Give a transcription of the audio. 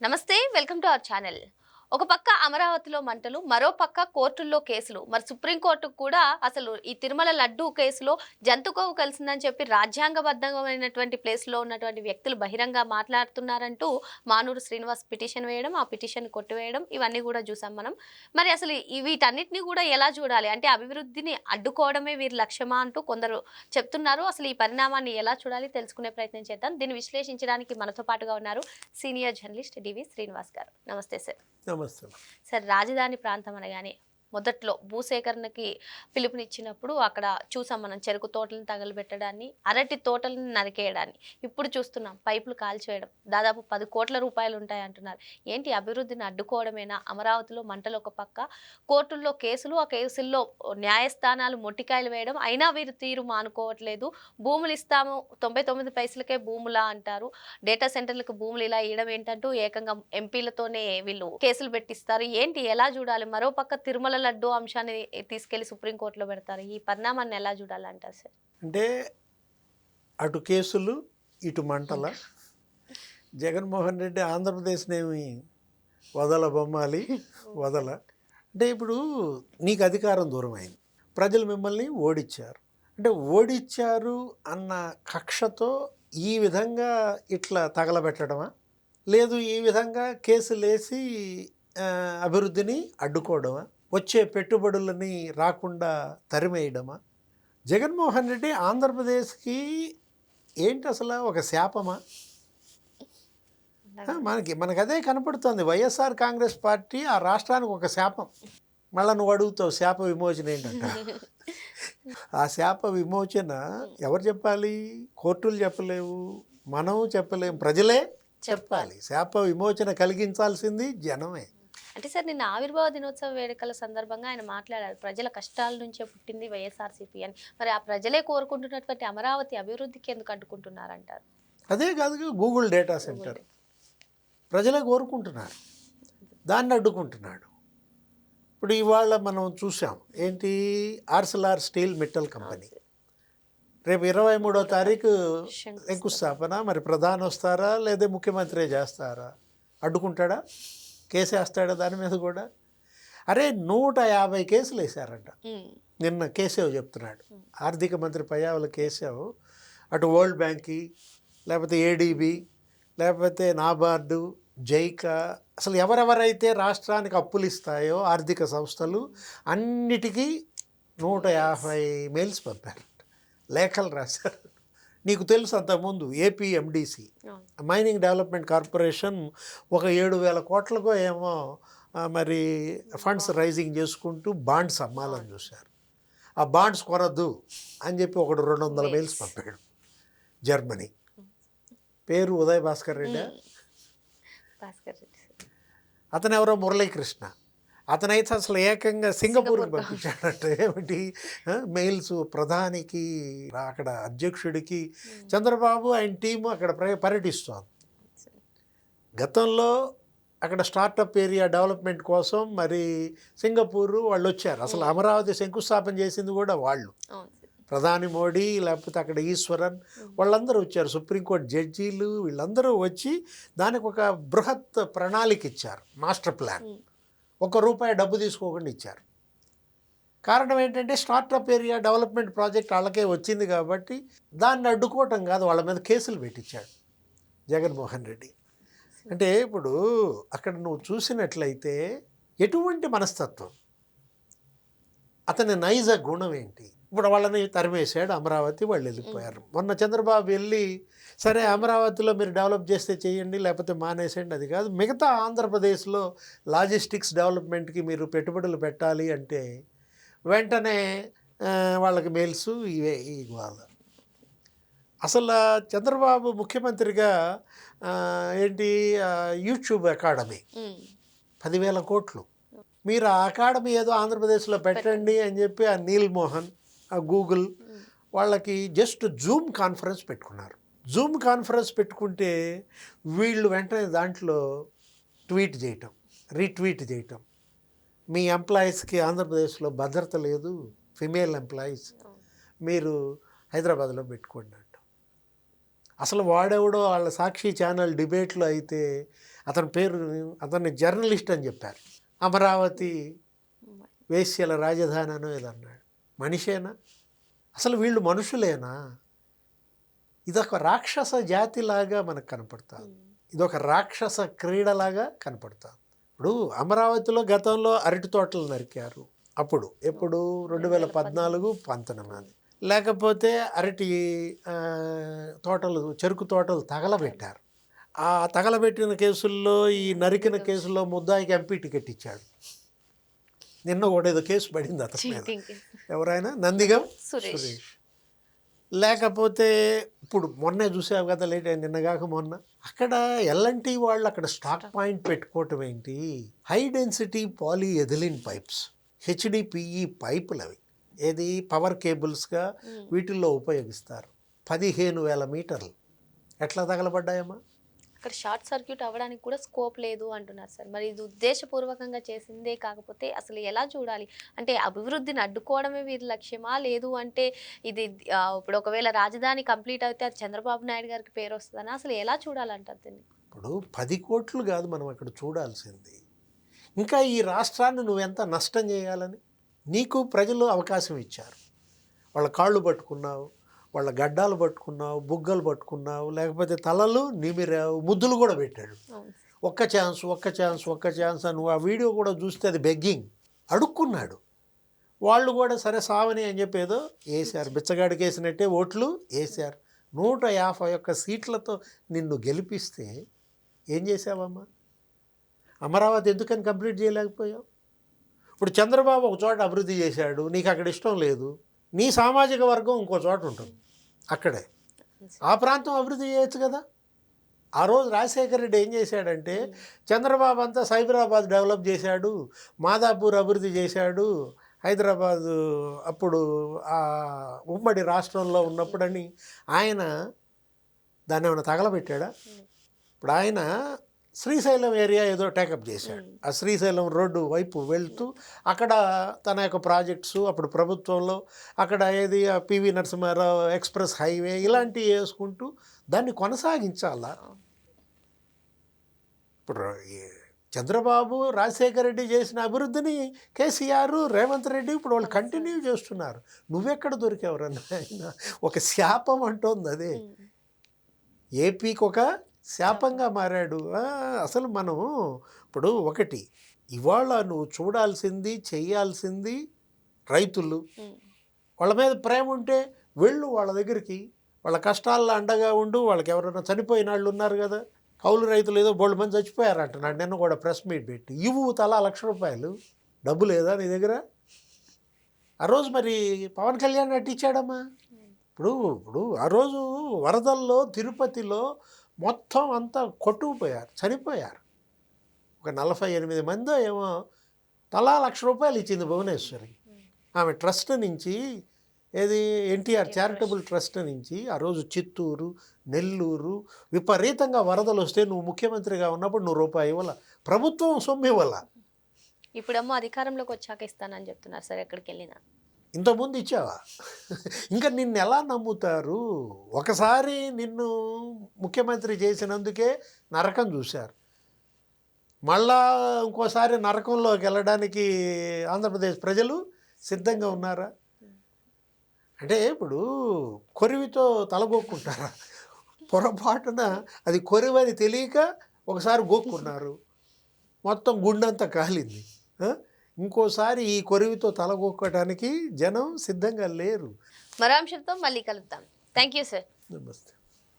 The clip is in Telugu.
నమస్తే, వెల్కమ్ టు అవర్ ఛానల్. ఒక పక్క అమరావతిలో మంటలు, మరో పక్క కోర్టుల్లో కేసులు. మరి సుప్రీంకోర్టుకు కూడా అసలు ఈ తిరుమల లడ్డూ కేసులో జంతుకోవు కలిసిందని చెప్పి రాజ్యాంగబద్ధమైనటువంటి ప్లేస్లో ఉన్నటువంటి వ్యక్తులు బహిరంగ మాట్లాడుతున్నారంటూ మానూరు శ్రీనివాస్ పిటిషన్ వేయడం, ఆ పిటిషన్ కొట్టివేయడం, ఇవన్నీ కూడా చూసాం మనం. మరి అసలు వీటన్నిటిని కూడా ఎలా చూడాలి? అంటే అభివృద్ధిని అడ్డుకోవడమే వీరి లక్ష్యమా అంటూ కొందరు చెప్తున్నారు. అసలు ఈ పరిణామాన్ని ఎలా చూడాలి తెలుసుకునే ప్రయత్నం చేద్దాం. దీన్ని విశ్లేషించడానికి మనతో పాటుగా ఉన్నారు సీనియర్ జర్నలిస్ట్ డివి శ్రీనివాస్ గారు. నమస్తే సార్. నమస్తే. సార్, రాజధాని ప్రాంతం అనగానే మొదట్లో భూసేకరణకి పిలుపునిచ్చినప్పుడు అక్కడ చూసాం మనం చెరుకు తోటలను తగలబెట్టడాన్ని, అరటి తోటలను నరికేయడాన్ని. ఇప్పుడు చూస్తున్నాం పైపులు కాల్చివేయడం. దాదాపు 10 కోట్ల రూపాయలు ఉంటాయి అంటున్నారు. ఏంటి అభివృద్ధిని అడ్డుకోవడమేనా? అమరావతిలో మంటలు ఒక పక్క, కోర్టుల్లో కేసులు, ఆ కేసుల్లో న్యాయస్థానాలు మొట్టికాయలు వేయడం, అయినా వీరు తీరు మానుకోవట్లేదు. భూములు ఇస్తాము 99 పైసలకే భూములా అంటారు. డేటా సెంటర్లకు భూములు ఇలా ఇవ్వడం ఏంటంటూ ఏకంగా ఎంపీలతోనే వీళ్ళు కేసులు పెట్టిస్తారు. ఏంటి ఎలా చూడాలి? మరో పక్క తిరుమల లడ్డు అంశాన్ని తీసుకెళ్లి సుప్రీంకోర్టులో పెడతారు. ఈ పరిణామాన్ని ఎలా చూడాలంటారు సార్? అంటే అటు కేసులు ఇటు మంటల. జగన్మోహన్ రెడ్డి ఆంధ్రప్రదేశ్నేమి బొమ్మాలి వదల. అంటే ఇప్పుడు నీకు అధికారం దూరం అయింది, ప్రజలు మిమ్మల్ని ఓడించారు. అంటే ఓడించారు అన్న కక్షతో ఈ విధంగా ఇట్లా తగలబెట్టడమా, లేదు ఈ విధంగా కేసులేసి అభివృద్ధిని అడ్డుకోవడమా, వచ్చే పెట్టుబడులని రాకుండా తరిమేయడమా? జగన్మోహన్ రెడ్డి ఆంధ్రప్రదేశ్కి ఏంటి అసలు ఒక శాపమా? మనకి అదే కనపడుతుంది. వైఎస్ఆర్ కాంగ్రెస్ పార్టీ ఆ రాష్ట్రానికి ఒక శాపం. మళ్ళీ నువ్వు అడుగుతావు శాప విమోచన ఏంటంట. ఆ శాప విమోచన ఎవరు చెప్పాలి? కోర్టులు చెప్పలేవు, మనం చెప్పలేము, ప్రజలే చెప్పాలి. శాప విమోచన కలిగించాల్సింది జనమే. అంటే సార్, నిన్న ఆవిర్భావ దినోత్సవ వేడుకల సందర్భంగా ఆయన మాట్లాడారు, ప్రజల కష్టాల నుంచే పుట్టింది వైఎస్ఆర్సీపీ అని. మరి ఆ ప్రజలే కోరుకుంటున్నటువంటి అమరావతి అభివృద్ధికి ఎందుకు అడ్డుకుంటున్నారంటారు? అదే కాదు, గూగుల్ డేటా సెంటర్ ప్రజలే కోరుకుంటున్నారు, దాన్ని అడ్డుకుంటున్నాడు. ఇప్పుడు ఇవాళ మనం చూసాం ఏంటి, ఆర్సెల్ఆర్ స్టీల్ మెటల్ కంపెనీ రేపు 23వ తారీఖు శంకుస్థాపన. మరి ప్రధాని వస్తారా లేదా ముఖ్యమంత్రి చేస్తారా? అడ్డుకుంటాడా? కేసు వేస్తాడా దాని మీద కూడా? అరే 150 కేసులు వేశారంట నిన్న. కేశవ్ చెప్తున్నాడు, ఆర్థిక మంత్రి పయ్యావుల కేశవ్, అటు వరల్డ్ బ్యాంక్కి, లేకపోతే ఏడీబీ, లేకపోతే నాబార్డు, జైకా, అసలు ఎవరెవరైతే రాష్ట్రానికి అప్పులు ఇస్తాయో ఆర్థిక సంస్థలు అన్నిటికీ 150 మెయిల్స్ పంపారు, లేఖలు రాశారు. నీకు తెలుసు అంతకుముందు ఏపీఎండిసి మైనింగ్ డెవలప్మెంట్ కార్పొరేషన్ ఒక 7,000 కోట్లకో ఏమో మరి ఫండ్స్ రైజింగ్ చేసుకుంటూ బాండ్స్ అమ్మాలని చూశారు. ఆ బాండ్స్ కొనద్దు అని చెప్పి ఒకడు 200 మెయిల్స్ పంపాడు. జర్మనీ, పేరు ఉదయ్ భాస్కర్ రెడ్డి, అతను ఎవరో మురళీకృష్ణ, అతనైతే అసలు ఏకంగా సింగపూర్కి పంపించాడట. ఏమిటి మెయిల్స్ ప్రధానికి, అక్కడ అధ్యక్షుడికి. చంద్రబాబు ఆయన టీము అక్కడ పర్యటిస్తోంది. గతంలో అక్కడ స్టార్టప్ ఏరియా డెవలప్మెంట్ కోసం మరి సింగపూరు వాళ్ళు వచ్చారు. అసలు అమరావతి శంకుస్థాపన చేసింది కూడా వాళ్ళు, ప్రధాని మోడీ, లేకపోతే అక్కడ ఈశ్వరన్, వాళ్ళందరూ వచ్చారు. సుప్రీంకోర్టు జడ్జీలు వీళ్ళందరూ వచ్చి దానికి ఒక బృహత్ ప్రణాళిక ఇచ్చారు, మాస్టర్ ప్లాన్. ₹1 డబ్బు తీసుకోకుండా ఇచ్చారు. కారణం ఏంటంటే స్టార్టప్ ఏరియా డెవలప్మెంట్ ప్రాజెక్ట్ వాళ్ళకే వచ్చింది కాబట్టి దాన్ని అడ్డుకోవటం కాదు, వాళ్ళ మీద కేసులు పెట్టించాడు జగన్మోహన్ రెడ్డి. అంటే ఇప్పుడు అక్కడ నువ్వు చూసినట్లయితే ఎటువంటి మనస్తత్వం, అతని నైజ గుణం ఏంటి? ఇప్పుడు వాళ్ళని తరిమేశాడు, అమరావతి వాళ్ళు వెళ్ళిపోయారు. మొన్న చంద్రబాబు వెళ్ళి సరే అమరావతిలో మీరు డెవలప్ చేస్తే చేయండి, లేకపోతే మానేసేయండి, అది కాదు, మిగతా ఆంధ్రప్రదేశ్లో లాజిస్టిక్స్ డెవలప్మెంట్కి మీరు పెట్టుబడులు పెట్టాలి అంటే వెంటనే వాళ్ళకి మెయిల్స్ ఇవే ఇవ్వాలి. అసలు చంద్రబాబు ముఖ్యమంత్రిగా ఏంటి యూట్యూబ్ అకాడమీ 10,000 కోట్లు, మీరు ఆ అకాడమీ ఏదో ఆంధ్రప్రదేశ్లో పెట్టండి అని చెప్పి ఆ నీల్ మోహన్, ఆ గూగుల్ వాళ్ళకి జస్ట్ జూమ్ కాన్ఫరెన్స్ పెట్టుకున్నారు. జూమ్ కాన్ఫరెన్స్ పెట్టుకుంటే వీళ్ళు వెంటనే దాంట్లో ట్వీట్ చేయటం, రీట్వీట్ చేయటం, మీ ఎంప్లాయీస్కి ఆంధ్రప్రదేశ్లో భద్రత లేదు, ఫిమేల్ ఎంప్లాయీస్, మీరు హైదరాబాద్లో పెట్టుకోండి అంట. అసలు వాడెవడో వాళ్ళ సాక్షి ఛానల్ డిబేట్లో అయితే అతని పేరు, అతన్ని జర్నలిస్ట్ అని చెప్పారు. అమరావతి వేశ్యల రాజధాని అనో ఏదన్నాడు. మనిషేనా? అసలు వీళ్ళు మనుషులేనా? ఇదొక రాక్షస జాతిలాగా మనకు కనపడుతుంది. ఇదొక రాక్షస క్రీడలాగా కనపడుతుంది. ఇప్పుడు అమరావతిలో గతంలో అరటి తోటలు నరికారు. అప్పుడు ఎప్పుడు 2014-19 లేకపోతే అరటి తోటలు, చెరుకు తోటలు తగలబెట్టారు. ఆ తగలబెట్టిన కేసుల్లో, ఈ నరికిన కేసులో ముద్దాయికి ఎంపీ టికెట్ ఇచ్చాడు. నిన్న కూడా ఏదో కేసు పడింది అతని మీద. ఎవరైనా నందిగం సురేష్. లేకపోతే ఇప్పుడు మొన్నే చూసావు కదా, లేట్ అయింది నిన్నగాక మొన్న, అక్కడ ఎల్ఎన్టీ వాళ్ళు అక్కడ స్టాక్ పాయింట్ పెట్టుకోవటం ఏంటి? High density polyethylene pipes, HDPE పైపులు అవి, ఏది పవర్ కేబుల్స్గా వీటిల్లో ఉపయోగిస్తారు. 15,000 మీటర్లు ఎట్లా తగలబడ్డాయమ్మా? అక్కడ షార్ట్ సర్క్యూట్ అవ్వడానికి కూడా స్కోప్ లేదు అంటున్నారు సార్. మరి ఇది ఉద్దేశపూర్వకంగా చేసిందే కాకపోతే అసలు ఎలా చూడాలి? అంటే అభివృద్ధిని అడ్డుకోవడమే వీరి లక్ష్యమా? లేదు అంటే ఇది ఇప్పుడు ఒకవేళ రాజధాని కంప్లీట్ అయితే అది చంద్రబాబు నాయుడు గారికి పేరు వస్తుందని అసలు ఎలా చూడాలంటారు దీన్ని? ఇప్పుడు 10 కోట్లు కాదు మనం అక్కడ చూడాల్సింది, ఇంకా ఈ రాష్ట్రాన్ని నువ్వెంత నష్టం చేయాలని. నీకు ప్రజలు అవకాశం ఇచ్చారు, వాళ్ళ కాళ్ళు పట్టుకున్నావు, వాళ్ళ గడ్డాలు పట్టుకున్నావు, బుగ్గలు పట్టుకున్నావు, లేకపోతే తలలు నిమిరావు, ముద్దులు కూడా పెట్టాడు. ఒక్క ఛాన్స్ అని. ఆ వీడియో కూడా చూస్తే అది బెగ్గింగ్, అడుక్కున్నాడు. వాళ్ళు కూడా సరే సావని అని చెప్పి ఏదో వేశారు, బిచ్చగాడికి వేసినట్టే ఓట్లు వేశారు. 151 సీట్లతో నిన్ను గెలిపిస్తే ఏం చేసావమ్మా? అమరావతి ఎందుకని కంప్లీట్ చేయలేకపోయావు? ఇప్పుడు చంద్రబాబు ఒక చోట అభివృద్ధి చేశాడు, నీకు అక్కడ ఇష్టం లేదు, నీ సామాజిక వర్గం ఇంకో చోట ఉంటుంది, అక్కడే ఆ ప్రాంతం అభివృద్ధి చేయొచ్చు కదా. ఆ రోజు రాజశేఖర రెడ్డి ఏం చేశాడంటే, చంద్రబాబు అంతా సైబరాబాద్ డెవలప్ చేశాడు, మాదాపూర్ అభివృద్ధి చేశాడు, హైదరాబాదు అప్పుడు ఆ ఉమ్మడి రాష్ట్రంలో ఉన్నప్పుడని ఆయన దాన్ని ఏమైనా తగలబెట్టాడా? ఇప్పుడు ఆయన శ్రీశైలం ఏరియా ఏదో టేకప్ చేశాడు. ఆ శ్రీశైలం రోడ్డు వైపు వెళ్తూ అక్కడ తన యొక్క ప్రాజెక్ట్స్ అప్పుడు ప్రభుత్వంలో అక్కడ ఏది పివి నరసింహారావు ఎక్స్ప్రెస్ హైవే ఇలాంటివి వేసుకుంటూ దాన్ని కొనసాగించాలా. ఇప్పుడు చంద్రబాబు రాజశేఖర రెడ్డి చేసిన అభివృద్ధిని కేసీఆర్ రేవంత్ రెడ్డి ఇప్పుడు వాళ్ళు కంటిన్యూ చేస్తున్నారు. నువ్వెక్కడ దొరికేవరన్నా? ఆయన ఒక శాపం అంటోంది అదే, ఏపీకి ఒక శాపంగా మారాడు. అసలు మనం ఇప్పుడు ఒకటి ఇవాళ నువ్వు చూడాల్సింది, చెయ్యాల్సింది రైతులు. వాళ్ళ మీద ప్రేమ ఉంటే వెళ్ళు వాళ్ళ దగ్గరికి, వాళ్ళ కష్టాల్లో అండగా ఉండు. వాళ్ళకి ఎవరైనా చనిపోయిన వాళ్ళు ఉన్నారు కదా, కౌలు రైతులు ఏదో బోల్డ్ మంది చచ్చిపోయారంటున్నాడు. నిన్న కూడా ప్రెస్ మీట్ పెట్టి, ఇవ్వు తలా ₹1,00,000 డబ్బు లేదా నీ దగ్గర? ఆ రోజు మరి పవన్ కళ్యాణ్ అట్టిచ్చాడమ్మా. ఇప్పుడు ఇప్పుడు ఆ రోజు వరదల్లో తిరుపతిలో మొత్తం అంతా కొట్టుకుపోయారు, చనిపోయారు. ఒక 48 మందో ఏమో. తలా ₹1,00,000 ఇచ్చింది భువనేశ్వరి. ఆమె ట్రస్ట్ నుంచి, ఏది ఎన్టీఆర్ చారిటబుల్ ట్రస్ట్ నుంచి. ఆ రోజు చిత్తూరు, నెల్లూరు విపరీతంగా వరదలు వస్తే నువ్వు ముఖ్యమంత్రిగా ఉన్నప్పుడు నువ్వు రూపాయి ఇవ్వాల, ప్రభుత్వం సొమ్ము ఇవ్వాల. ఇప్పుడేమో అధికారంలోకి వచ్చాక ఇస్తానని చెప్తున్నారు సార్. ఎక్కడికి వెళ్ళినా ఇంతకుముందు ఇచ్చావా? ఇంకా నిన్ను ఎలా నమ్ముతారు? ఒకసారి నిన్ను ముఖ్యమంత్రి చేసినందుకే నరకం చూశారు, మళ్ళా ఇంకోసారి నరకంలోకి వెళ్ళడానికి ఆంధ్రప్రదేశ్ ప్రజలు సిద్ధంగా ఉన్నారా? అంటే ఇప్పుడు కొరివితో తలగొక్కుంటారా? పొరపాటున అది కొరివని తెలియక ఒకసారి గోక్కున్నారు, మొత్తం గుండంతా కాలింది. ఇంకోసారి ఈ కొరివితో తలగొక్కడానికి జనం సిద్ధంగా లేరు. మరో అంశంతో మళ్ళీ కలుద్దాం. Thank you sir. నమస్తే.